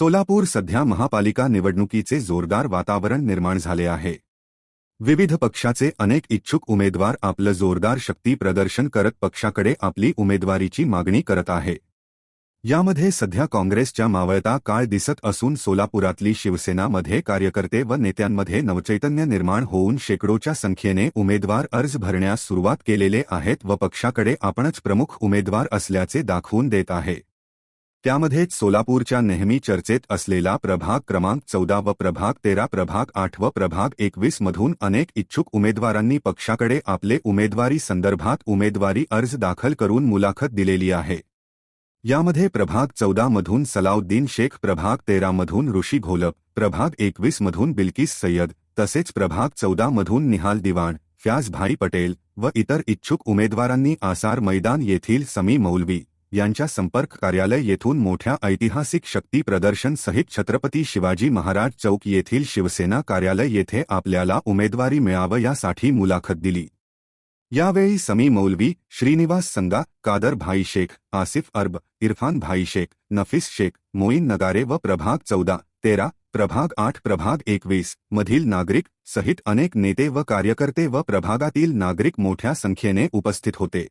सोलापूर सध्या महापालिका निवडणुकीचे जोरदार वातावरण निर्माण झाले आहे। विविध पक्षाचे अनेक इच्छुक उमेदवार आपलं जोरदार शक्ती प्रदर्शन करत पक्षाकडे आपली उमेदवारीची मागणी करत आहे। यामध्ये सध्या काँग्रेसच्या मावळता काळ दिसत असून सोलापुरातली शिवसेना मध्ये कार्यकर्ते व नेत्यांमध्ये नवचैतन्य निर्माण होऊन शेकडोच्या संख्येने उमेदवार अर्ज भरण्यास सुरुवात केलेले आहेत व पक्षाकडे आपणच प्रमुख उमेदवार असल्याचे दाखवून देत आहे। त्यामध्येच सोलापूरच्या नेहमी चर्चेत असलेला प्रभाग क्रमांक 14 व प्रभाग 13, प्रभाग 8 व प्रभाग 21 मधून अनेक इच्छुक उमेदवारांनी पक्षाकडे आपले उमेदवारी संदर्भात उमेदवारी अर्ज दाखल करून मुलाखत दिलेली आहे। यामध्ये प्रभाग 14 मधून सलाउद्दीन शेख, प्रभाग 13 मधून ऋषी घोलप, प्रभाग 21 मधून बिल्किस सय्यद तसेच प्रभाग 14 मधून निहाल दिवाण, फ्याज भाई पटेल व इतर इच्छुक उमेदवारांनी आसार मैदान येथील समी मौलवी यांच्या संपर्क कार्यालय येथून मोठ्या ऐतिहासिक शक्ती प्रदर्शन सहित छत्रपती शिवाजी महाराज चौक येथील शिवसेना कार्यालय येथे आपल्याला उमेदवारी मिळावं यासाठी मुलाखत दिली। यावेळी समी मौलवी, श्रीनिवास संगा, कादर भाई शेख, आसिफ अरब, इरफान भाई शेख, नफीस शेख, मोईन नगारे व प्रभाग 14, 13, प्रभाग 8, प्रभाग 21 मधील नागरिक सहित अनेक नेते व कार्यकर्ते व प्रभागातील नागरिक मोठ्या संख्येने उपस्थित होते।